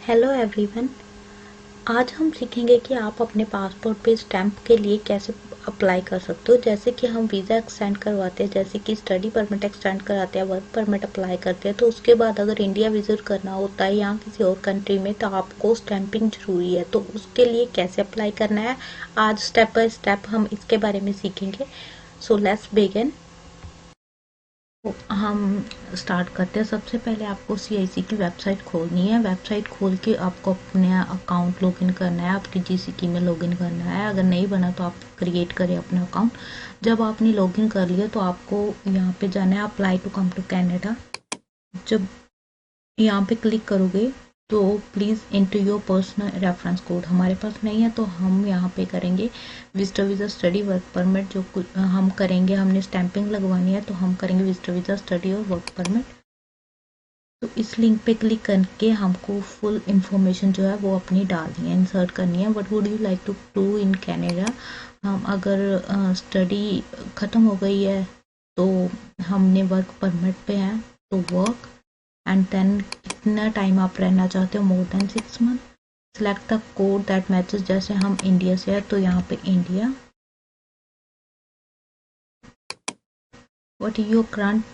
Hello everyone. आज हम सीखेंगे कि आप अपने पासपोर्ट पे स्टैंप के लिए कैसे अप्लाई कर सकते हो। जैसे कि हम वीज़ा एक्सटेंड करवाते हैं, जैसे कि स्टडी परमिट एक्सटेंड कराते हैं, वर्क परमिट अप्लाई करते हैं, तो उसके बाद अगर इंडिया विजिट करना होता है या किसी और कंट्री में तो आपको स्टैंपिंग ज़रूरी है। तो उसके लिए कैसे अप्लाई करना है, आज स्टेप बाय स्टेप हम इसके बारे में सीखेंगे। So let's begin. हम स्टार्ट करते हैं। सबसे पहले आपको सीआईसी की वेबसाइट खोलनी है। वेबसाइट खोल के आपको अपने अकाउंट लॉगिन करना है, आपकी जीसीकी में लॉगिन करना है। अगर नहीं बना तो आप क्रिएट करें अपना अकाउंट। जब आपने लॉगिन कर लिया तो आपको यहाँ पे जाना है apply to come to Canada. जब यहाँ पे क्लिक करोगे तो please enter your personal reference code. हमारे पास नहीं है तो हम यहाँ पे करेंगे visitor visa study work permit. जो कुछ हम करेंगे, हमने स्टैंपिंग लगवानी है तो हम करेंगे विजिटर वीज़ा स्टडी और वर्क परमिट। तो इस लिंक पे क्लिक करके हमको फुल इंफॉर्मेशन जो है वो अपनी डालनी है, इंसर्ट करनी है। What would you like to do in Canada. हम अगर स्टडी ख़त्म हो गई है तो हमने वर्क परमिट पे हैं तो वर्क, एंड देन कितना टाइम आप रहना चाहते हो, more than 6 month. Select the code that matches. जैसे हम इंडिया से है तो यहाँ पे India. What is your current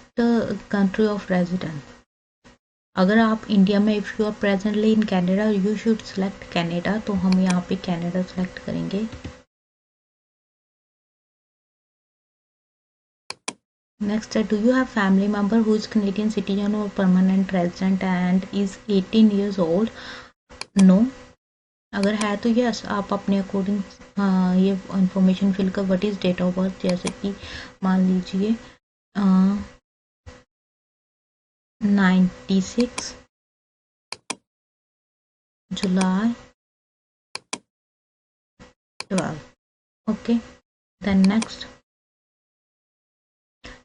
country of residence. अगर आप इंडिया में, if you are presently in Canada you should select Canada, तो हम यहाँ पे कैनेडा सेलेक्ट करेंगे। नेक्स्ट है, do you have family member who is Canadian citizen और permanent resident and is 18 years old. No. अगर है तो यस, आप अपने अकॉर्डिंग ये इंफॉर्मेशन फिल कर। What is date of birth, जैसे कि मान लीजिए 96 जुलाई 12। Okay, then next.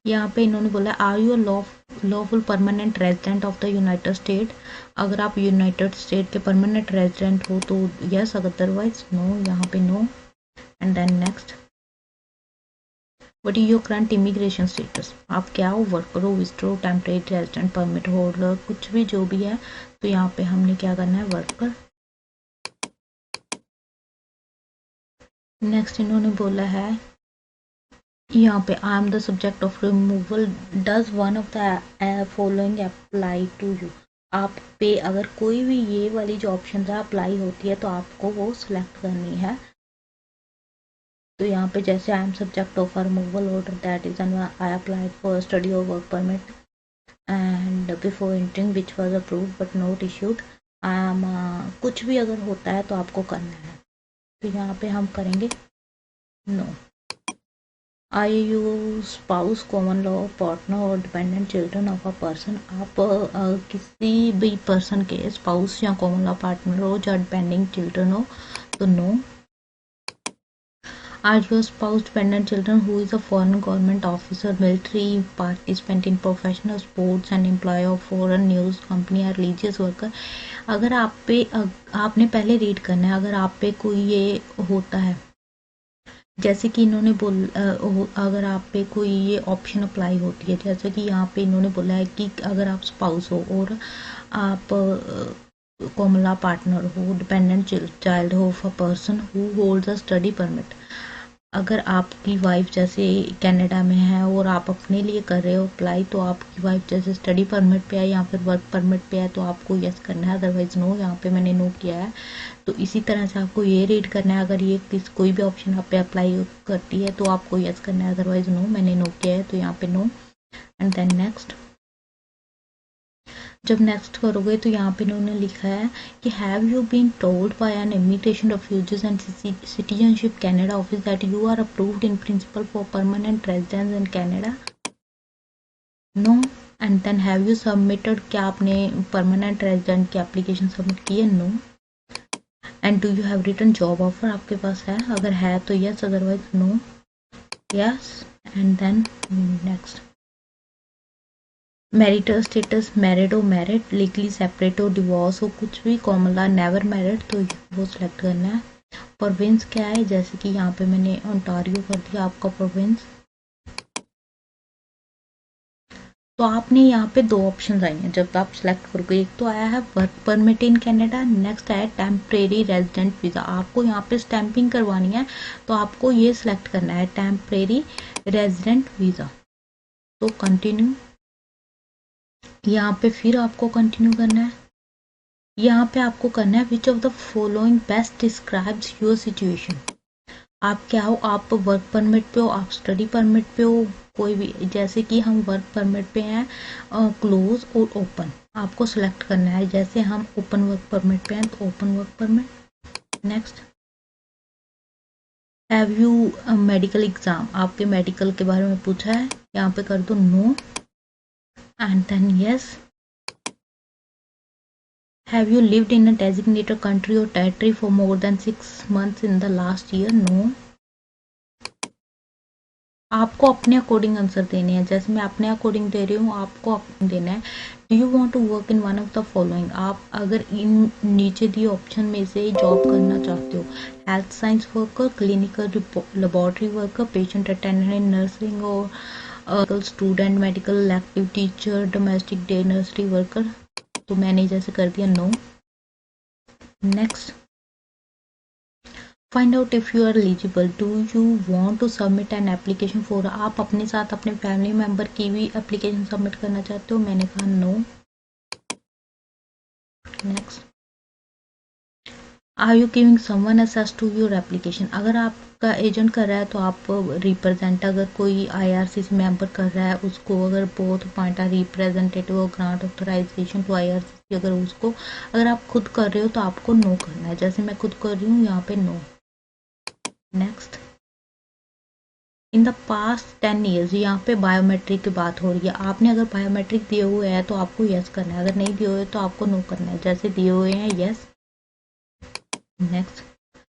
यहाँ पे इन्होंने बोला are you lawful permanent resident of the United State. अगर आप यूनाइटेड स्टेट के परमानेंट रेजिडेंट हो तो यस, अदरवाइज नो। यहाँ पे no, and then next. What is your current immigration status. आप क्या हो, वर्कर हो, विजिटर हो, टेम्परेरी रेजिडेंट, परमिट होल्डर, कुछ भी जो भी है। तो यहाँ पे हमने क्या करना है, वर्कर। नेक्स्ट इन्होंने बोला है यहाँ पे I am the subject of removal, does one of the following apply to you. आप पे अगर कोई भी ये वाली जो ऑप्शन है अप्लाई होती है तो आपको वो सिलेक्ट करनी है। तो यहाँ पे जैसे I am subject of removal order that is an I applied for study और work permit and before entering which was approved but not issued. I am कुछ भी अगर होता है तो आपको करना है। तो यहाँ पे हम करेंगे no. I you spouse, common law, partner और dependent children of a person. आप किसी भी पर्सन के स्पाउस या कॉमन लॉ पार्टनर हो या डिपेंडिंग चिल्ड्रन हो तो no. Are your spouse dependent children who is a foreign government officer, military participant in professional sports and employ of foreign news company या रिलीजियस वर्कर। अगर आप पे आपने पहले रीड करना है, अगर आप पे कोई ये होता है, जैसे कि इन्होंने अगर आप पे कोई ये ऑप्शन अप्लाई होती है, जैसे कि यहाँ पे इन्होंने बोला है कि अगर आप स्पाउस हो और आप कॉमन पार्टनर हो, डिपेंडेंट चाइल्ड हो of a person who holds a study permit. अगर आपकी वाइफ जैसे कनाडा में है और आप अपने लिए कर रहे हो अप्लाई, तो आपकी वाइफ जैसे स्टडी परमिट पे है या फिर वर्क परमिट पे है तो आपको यस करना है, अदरवाइज नो। यहाँ पे मैंने नो किया है। तो इसी तरह से आपको ये रीड करना है, अगर ये कोई भी ऑप्शन आप पे अप्लाई करती है तो आपको यस करना है, अदरवाइज नो। मैंने नो किया है तो यहाँ पे नो, एंड देन नेक्स्ट। जब नेक्स्ट करोगे तो यहाँ पे इन्होंने लिखा है कि have you been told by an immigration refugees and citizenship Canada office that you are approved in principle for permanent residence in Canada. No. And then have you submitted, क्या आपने परमानेंट रेजिडेंट की application submit की है, no. And do you have written job offer, आपके पास है, अगर है तो yes, otherwise no. Yes, and then next. Marital status, married हो, मैरिड, लीगली सेपरेट हो, डिवोर्स हो, कुछ भी, कॉमन लॉ नेवर मैरिड, तो वो सिलेक्ट करना है। प्रोविंस क्या है, जैसे कि यहाँ पे मैंने ओंटारियो कर दिया आपका प्रोविंस। तो आपने यहाँ पे दो ऑप्शन आए हैं जब आप सिलेक्ट करोगे, एक तो आया है work permit in Canada, next आया टेम्परेरी रेजिडेंट वीज़ा। आपको यहाँ पे स्टैंपिंग करवानी है तो आपको ये सिलेक्ट करना है टेम्परेरी रेजिडेंट वीज़ा। तो कंटिन्यू, यहाँ पे फिर आपको कंटिन्यू करना है। यहाँ पे आपको करना है which of the following best describes your situation. आप क्या हो, आप वर्क परमिट पे हो, आप स्टडी परमिट पे हो, कोई भी, जैसे कि हम वर्क परमिट पे हैं, क्लोज और ओपन आपको सिलेक्ट करना है। जैसे हम ओपन वर्क परमिट पे हैं तो open work permit. Next, have you medical exam, आपके मेडिकल के बारे में पूछा है, यहाँ पे कर दो no and then yes. Have you lived in a designated country और territory for more than 6 months in the last year, no. आपको अपने अकॉर्डिंग आंसर देने हैं, जैसे मैं अपने अकॉर्डिंग दे रही हूँ, आपको देना है। Do you want to work in one of the following, आप अगर इन नीचे दिए ऑप्शन में से जॉब करना चाहते हो, health science worker, clinical laboratory worker, patient attendant in nursing और student, medical elective teacher, domestic day nursery worker, तो मैंने जैसे कर दिया no. Next, find out if you are eligible, do you want to submit an application for, आप अपने साथ अपने फैमिली मेम्बर की भी एप्लीकेशन सबमिट करना चाहते हो, मैंने कहा no. Next, are you giving someone access to your application, अगर आपका एजेंट कर रहा है तो आप रिप्रेजेंट, अगर कोई IRCC मेंबर कर रहा है उसको, अगर बोथ पॉइंट आर रिप्रेजेंटेटिव और ग्रांट ऑथराइजेशन टू IRCC, अगर उसको, अगर आप खुद कर रहे हो तो आपको नो करना है, जैसे मैं खुद कर रही हूँ यहाँ पे no. Next, in the past 10 years, यहाँ पे बायोमेट्रिक की बात हो रही है, आपने अगर बायोमेट्रिक दिए हुए हैं तो आपको यस करना है, अगर नहीं दिए हुए तो आपको नो करना है, जैसे दिए हुए हैं यस। नेक्स्ट,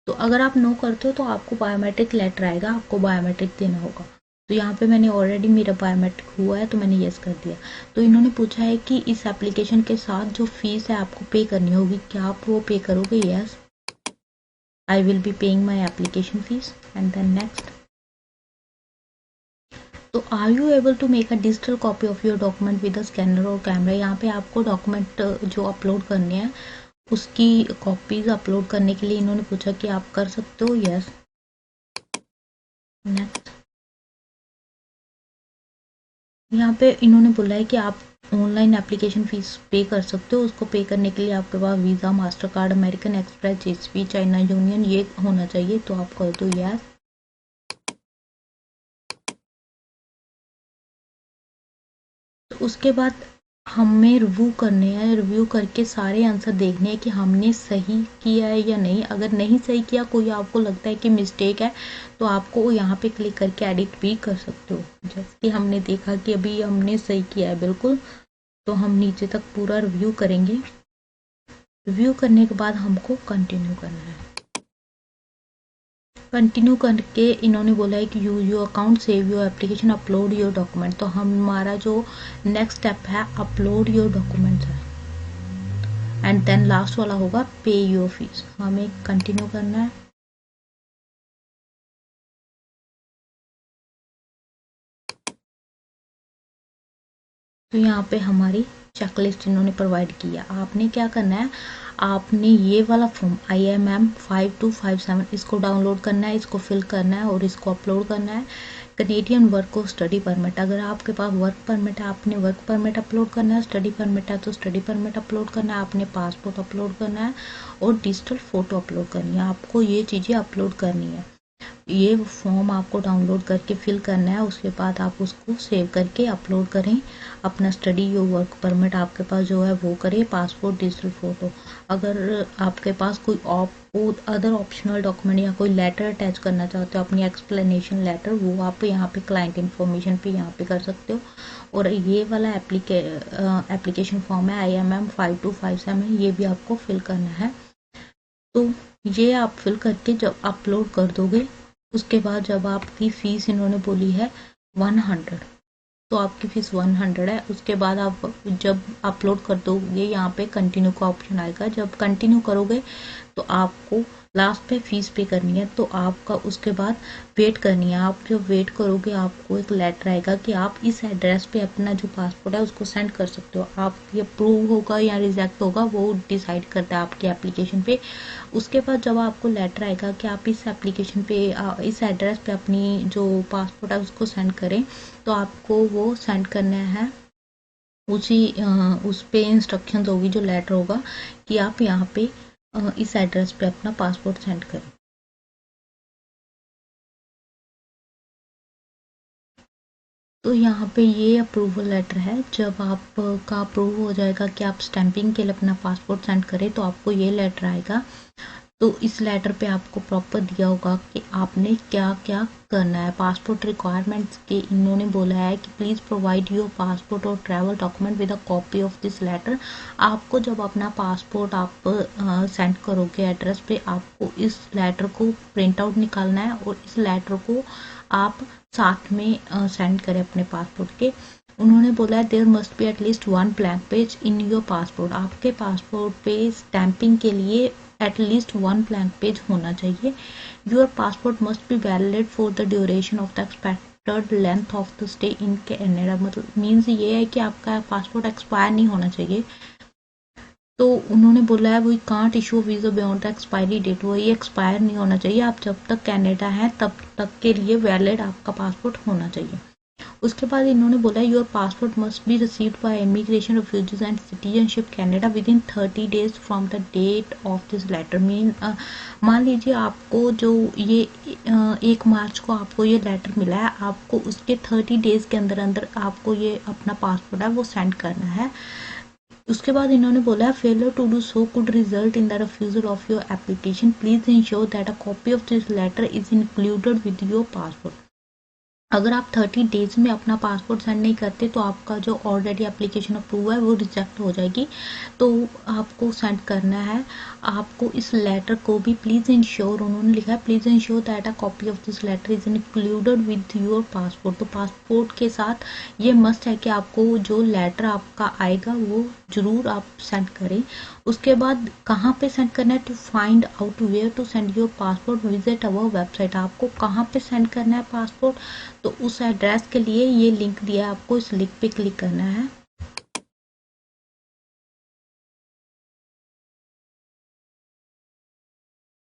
तो अगर आप नो करते हो तो आपको बायोमेट्रिक लेटर आएगा, आपको बायोमेट्रिक देना होगा। तो यहाँ पे मैंने ऑलरेडी मेरा बायोमेट्रिक हुआ है तो मैंने यस कर दिया। तो इन्होंने पूछा है कि इस एप्लीकेशन के साथ जो फीस है आपको पे करनी होगी, क्या आप वो पे करोगे? Yes, I will be paying my application fees and then next. तो are you able to make a digital copy of your document with a scanner और कैमरा, यहाँ पे आपको डॉक्यूमेंट जो अपलोड करने हैं उसकी कॉपीज अपलोड करने के लिए इन्होंने पूछा कि आप कर सकते हो, यस। नेक्स्ट, यहाँ पे इन्होंने बोला है कि आप ऑनलाइन एप्लीकेशन फीस पे कर सकते हो, उसको पे करने के लिए आपके पास visa, master card, American Express, JCB, China Union ये होना चाहिए, तो आप कर दो यस। तो उसके बाद हमें रिव्यू करने हैं, रिव्यू करके सारे आंसर देखने हैं कि हमने सही किया है या नहीं। अगर नहीं सही किया, कोई आपको लगता है कि मिस्टेक है, तो आपको यहाँ पे क्लिक करके एडिट भी कर सकते हो। जैसे कि हमने देखा कि अभी हमने सही किया है बिल्कुल, तो हम नीचे तक पूरा रिव्यू करेंगे। रिव्यू करने के बाद हमको कंटिन्यू करना है। कंटिन्यू करके इन्होंने बोला है कि use your account, save your application, upload your document. तो हमारा जो नेक्स्ट स्टेप है अपलोड योर डॉक्यूमेंट्स है, एंड देन लास्ट वाला होगा पे योर फीस। हमें कंटिन्यू करना है। तो यहाँ पे हमारी चेकलिस्ट इन्होंने प्रोवाइड किया। आपने क्या करना है, आपने ये वाला फॉर्म IMM 5257 इसको डाउनलोड करना है, इसको फिल करना है और इसको अपलोड करना है। कनेडियन वर्क और स्टडी परमिट, अगर आपके पास वर्क परमिट है आपने वर्क परमिट अपलोड करना है, स्टडी परमिट है तो स्टडी परमिट अपलोड करना है, आपने पासपोर्ट अपलोड करना है और डिजिटल फ़ोटो अपलोड करनी है। आपको ये चीज़ें अपलोड करनी है। ये फॉर्म आपको डाउनलोड करके फिल करना है, उसके बाद आप उसको सेव करके अपलोड करें। अपना स्टडी या वर्क परमिट आपके पास जो है वो करें, पासपोर्ट, डिजिटल फ़ोटो। अगर आपके पास कोई अदर ऑप्शनल डॉक्यूमेंट या कोई लेटर अटैच करना चाहते हो, अपनी एक्सप्लेनेशन लेटर, वो आप यहाँ पे क्लाइंट इन्फॉर्मेशन पे यहाँ पे कर सकते हो। और ये वाला एप्लीकेशन फॉर्म है IMM 5257, ये भी आपको फिल करना है। तो ये आप फिल करके जब अपलोड कर दोगे, उसके बाद जब आपकी फ़ीस इन्होंने बोली है 100, तो आपकी फ़ीस 100 है। उसके बाद आप जब अपलोड कर दोगे यहाँ पे कंटिन्यू का ऑप्शन आएगा, जब कंटिन्यू करोगे तो आपको लास्ट पे फीस पे करनी है। तो आपका उसके बाद वेट करनी है। आप जब वेट करोगे आपको एक लेटर आएगा कि आप इस एड्रेस पे अपना जो पासपोर्ट है उसको सेंड कर सकते हो। आप ये अप्रूव होगा या रिजेक्ट होगा वो डिसाइड करता है आपकी एप्लीकेशन पे। उसके बाद जब आपको लेटर आएगा कि आप इस एप्लीकेशन पे इस एड्रेस पे अपनी जो पासपोर्ट है उसको सेंड करें, तो आपको वो सेंड करना है। उस पे इंस्ट्रक्शंस होगी, जो लेटर होगा कि आप यहाँ पे इस एड्रेस पे अपना पासपोर्ट सेंड करें। तो यहाँ पे ये अप्रूवल लेटर है। जब आपका अप्रूव हो जाएगा कि आप स्टैंपिंग के लिए अपना पासपोर्ट सेंड करें, तो आपको ये लेटर आएगा। तो इस लेटर पे आपको प्रॉपर दिया होगा कि आपने क्या क्या करना है। पासपोर्ट रिक्वायरमेंट्स के इन्होंने बोला है कि प्लीज़ प्रोवाइड योर पासपोर्ट और travel document with a copy of this letter. आपको जब अपना पासपोर्ट आप सेंड करोगे एड्रेस पे, आपको इस लेटर को प्रिंट आउट निकालना है और इस लेटर को आप साथ में सेंड करें अपने पासपोर्ट के। उन्होंने बोला है there must be at least one blank page in your passport. आपके पासपोर्ट पे स्टैंपिंग के लिए एटलीस्ट वन ब्लैंक पेज होना चाहिए। Your passport must be valid for the duration of the expected length of the stay in Canada. मतलब means ये है कि आपका पासपोर्ट एक्सपायर नहीं होना चाहिए। तो उन्होंने बोला है we can't issue visa beyond the expiry date. वो ये एक्सपायर नहीं होना चाहिए। आप जब तक कनाडा है तब तक के लिए वैलिड आपका पासपोर्ट होना चाहिए। उसके बाद इन्होंने बोला your passport must be received by immigration refugees and citizenship Canada within 30 days from the date of this letter. मान लीजिए आपको जो ये 1 मार्च को आपको ये लेटर मिला है, आपको उसके 30 डेज के अंदर अंदर आपको ये अपना पासपोर्ट है वो सेंड करना है। उसके बाद इन्होंने बोला failure to do so could result in the refusal of your application. Please ensure that a copy of this letter is included with your passport. अगर आप 30 डेज में अपना पासपोर्ट सेंड नहीं करते तो आपका जो ऑलरेडी एप्लीकेशन अप्रूव है वो रिजेक्ट हो जाएगी। तो आपको सेंड करना है। आपको इस लेटर को भी प्लीज इंश्योर, उन्होंने लिखा है please ensure that a copy of this letter is included with your passport. तो पासपोर्ट के साथ ये मस्ट है कि आपको जो लेटर आपका आएगा वो जरूर आप सेंड करें। उसके बाद कहाँ पे सेंड करना है, to find out where to send your passport visit our website. आपको कहाँ पे सेंड करना है पासपोर्ट, तो उस एड्रेस के लिए ये लिंक दिया है, आपको इस लिंक पे क्लिक करना है।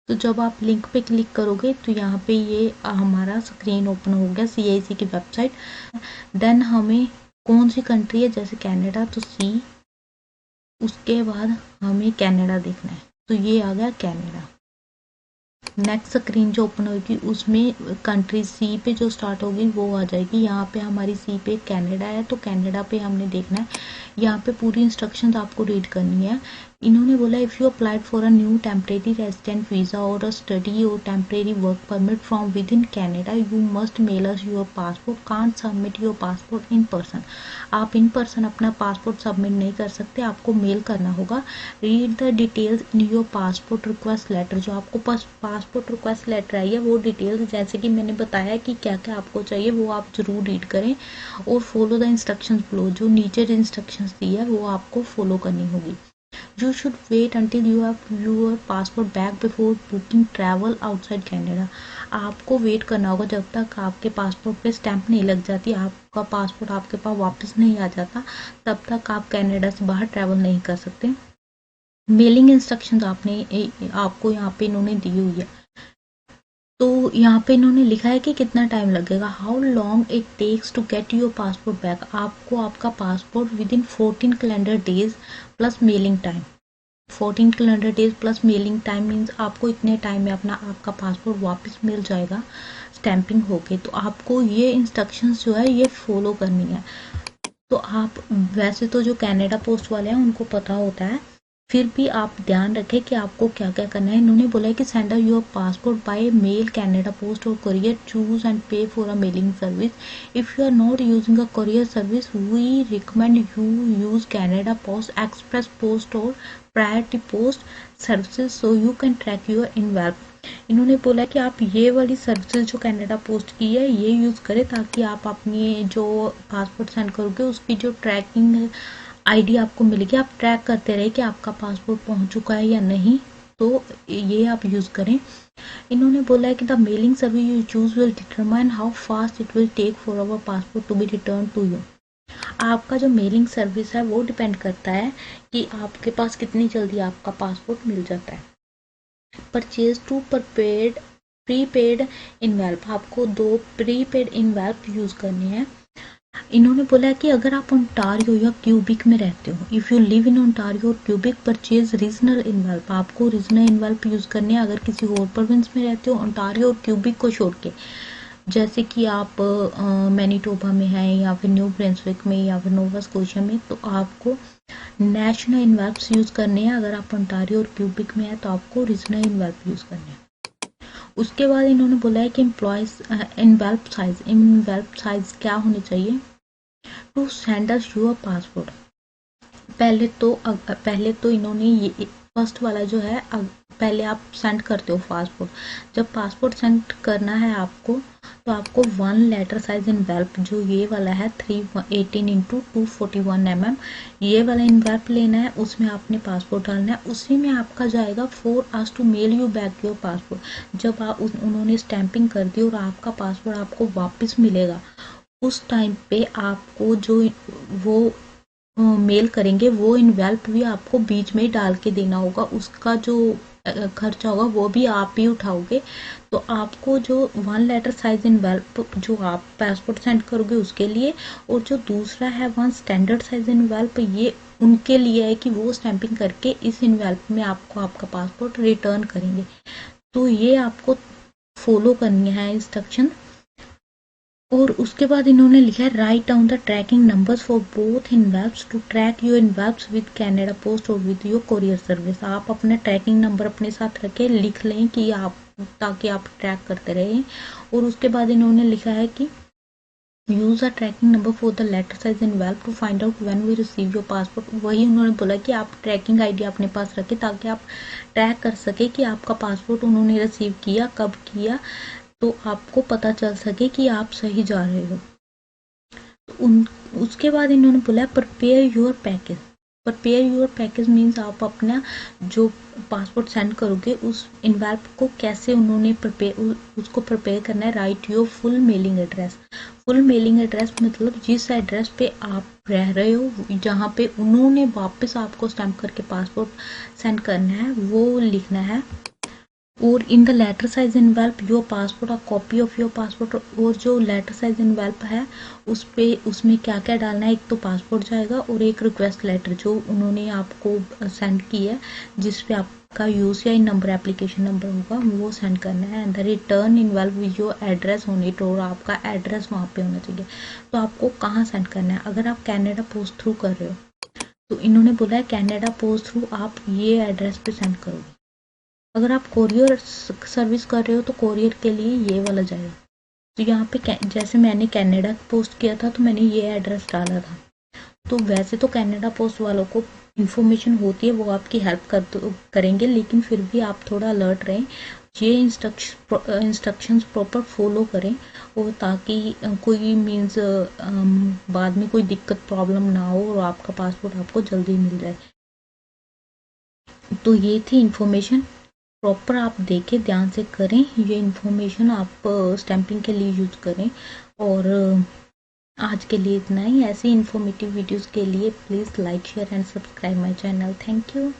तो जब आप लिंक पे क्लिक करोगे तो यहाँ पे ये हमारा स्क्रीन ओपन हो गया CIC की वेबसाइट। देन हमें कौन सी कंट्री है, जैसे कनाडा तो C, उसके बाद हमें कनाडा देखना है तो ये आ गया कनाडा। नेक्स्ट स्क्रीन जो ओपन होगी उसमें कंट्री C पे जो स्टार्ट होगी वो आ जाएगी। यहाँ पे हमारी C पे कनाडा है तो कनाडा पे हमने देखना है। यहाँ पे पूरी इंस्ट्रक्शंस आपको रीड करनी है। इन्होंने बोला if you applied for a new temporary resident visa or a study or temporary work permit from within Canada you must mail us your passport, can't submit your passport in person. आप in person अपना passport submit नहीं कर सकते, आपको mail करना होगा। Read the details in your passport request letter. जो आपको पासपोर्ट रिक्वेस्ट लेटर आई है वो डिटेल्स जैसे कि मैंने बताया कि क्या क्या आपको चाहिए वो आप जरूर रीड करें और फॉलो द इंस्ट्रक्शंस बिलो। जो नीचे इंस्ट्रक्शंस दी है वो आपको फॉलो करनी होगी। You should wait until you have your passport back before booking travel outside Canada. आपको वेट करना होगा जब तक आपके पासपोर्ट पे स्टैंप नहीं लग जाती, आपका पासपोर्ट आपके पास वापस नहीं आ जाता, तब तक आप कनाडा से बाहर ट्रैवल नहीं कर सकते। मेलिंग इंस्ट्रक्शंस आपको यहाँ पे इन्होंने दी हुई है। तो यहाँ पे इन्होंने लिखा है कि कितना टाइम लगेगा, how long it takes to get your passport back. आपको आपका passport within 14 calendar days plus mailing time. 14 calendar days plus mailing time means आपको इतने टाइम में अपना आपका पासपोर्ट वापस मिल जाएगा स्टैंपिंग होके। तो आपको ये इंस्ट्रक्शंस जो है ये फॉलो करनी है। तो आप वैसे तो जो कनाडा पोस्ट वाले हैं उनको पता होता है, फिर भी आप ध्यान रखें कि आपको क्या क्या करना है। इन्होंने बोला है कि send your passport by mail Canada post और courier, choose and pay for a mailing service. If you are not using a courier service we recommend you use Canada post, express post और priority post services so you can track your envelope. इन्होंने बोला कि आप ये वाली services जो Canada post की है ये यूज़ करें ताकि आप अपनी जो पासपोर्ट सेंड करोगे उसकी जो ट्रैकिंग आईडी आपको मिलेगी, आप ट्रैक करते रहे कि आपका पासपोर्ट पहुंच चुका है या नहीं। तो ये आप यूज़ करें। इन्होंने बोला है कि the mailing service you choose will determine how fast it will take for our passport to be return to you. आपका जो मेलिंग सर्विस है वो डिपेंड करता है कि आपके पास कितनी जल्दी आपका पासपोर्ट मिल जाता है। परचेज टू परपेड प्रीपेड इनवेल्प, आपको 2 प्रीपेड इनवेल्प यूज़ करने हैं। इन्होंने बोला है कि अगर आप ओंटारियो या क्यूबिक में रहते हो, if you live in Ontario और क्यूबिक, परचेज रीजनल इनवेल्प, आपको रीजनल इनवेल्प यूज़ करने हैं। अगर किसी और प्रोविंस में रहते हो ओंटारियो और क्यूबिक को छोड़ के, जैसे कि आप मैनीटोबा में हैं या फिर न्यू ब्रंसविक में या फिर नोवा स्कोशिया में, तो आपको नेशनल इनवेल्प्स यूज़ करने हैं। अगर आप ओंटारियो और क्यूबिक में है तो आपको रीजनल इनवेल्प यूज़ करने हैं। उसके बाद इन्होंने बोला है कि इनवेल्प साइज क्या होनी चाहिए to send us your passport. पहले तो इन्होंने ये फर्स्ट वाला जो है, पहले आप सेंड करते हो पासपोर्ट, जब पासपोर्ट सेंड करना है आपको, तो आपको 1 लेटर साइज इनवेल्प, जो ये वाला है 318 इंटू 241 mm, ये वाला इनवेल्प लेना है। उसमें आपने पासपोर्ट डालना है, उसी में आपका जाएगा for us to mail you back your passport. जब आप उन्होंने स्टैंपिंग कर दी और आपका पासपोर्ट आपको वापस मिलेगा, उस टाइम पे आपको जो वो मेल करेंगे वो इनवेल्प भी आपको बीच में ही डाल के देना होगा। उसका जो खर्चा होगा वो भी आप ही उठाओगे। तो आपको जो 1 लेटर साइज इनवेल्प जो आप पासपोर्ट सेंड करोगे उसके लिए, और जो दूसरा है 1 स्टैंडर्ड साइज इनवेल्प, ये उनके लिए है कि वो स्टैंपिंग करके इस इनवेल्प में आपको आपका पासपोर्ट रिटर्न करेंगे। तो ये आपको फॉलो करनी है इंस्ट्रक्शन। और उसके बाद इन्होंने लिखा है write down the tracking numbers for both envelopes to track your envelopes with Canada post और विद योर कोरियर सर्विस। आप अपना ट्रैकिंग नंबर अपने साथ रखें, लिख लें कि आप, ताकि आप ट्रैक करते रहें। और उसके बाद इन्होंने लिखा है कि use a tracking number for the letter size envelope to find out when we receive your passport. वही उन्होंने बोला कि आप ट्रैकिंग आईडी अपने पास रखें ताकि आप ट्रैक कर सके कि आपका पासपोर्ट उन्होंने रिसीव किया, कब किया, तो आपको पता चल सके कि आप सही जा रहे हो। उसके बाद इन्होंने बोला prepare your package. Prepare your package means आप अपना जो पासपोर्ट सेंड करोगे उस इनवेल्प को कैसे उन्होंने उसको प्रिपेयर करना है। Right your full mailing address. Full mailing address मतलब जिस एड्रेस पे आप रह रहे हो, जहाँ पे उन्होंने वापस आपको स्टैम्प करके पासपोर्ट सेंड करना है, वो लिखना है। और in the letter size envelope your passport, a copy of your passport. और जो लेटर साइज इनवेल्प है उसमें क्या क्या डालना है, एक तो पासपोर्ट जाएगा और एक रिक्वेस्ट लेटर जो उन्होंने आपको सेंड की है, जिस पे आपका यूसीआई नंबर, एप्लीकेशन नंबर होगा, वो सेंड करना है। And the return envelope with your address on it, और आपका एड्रेस वहाँ पे होना चाहिए। तो आपको कहाँ सेंड करना है, अगर आप कनाडा पोस्ट थ्रू कर रहे हो तो इन्होंने बोला है कनाडा पोस्ट थ्रू आप ये एड्रेस पे सेंड करोगे। अगर आप कोरियर सर्विस कर रहे हो तो कोरियर के लिए ये वाला जाएगा। तो यहाँ पे जैसे मैंने कनाडा पोस्ट किया था तो मैंने ये एड्रेस डाला था। तो वैसे तो कनाडा पोस्ट वालों को इंफॉर्मेशन होती है, वो आपकी हेल्प करेंगे, लेकिन फिर भी आप थोड़ा अलर्ट रहें, ये इंस्ट्रक्शंस प्रॉपर फॉलो करें, और ताकि कोई मीन्स बाद में कोई दिक्कत प्रॉब्लम ना हो और आपका पासपोर्ट आपको जल्दी मिल जाए। तो ये थी इंफॉर्मेशन, प्रॉपर आप देखें, ध्यान से करें। ये इन्फॉर्मेशन आप स्टैंपिंग के लिए यूज़ करें। और आज के लिए इतना ही। ऐसी इन्फॉर्मेटिव वीडियोस के लिए please like, share and subscribe my channel. Thank you.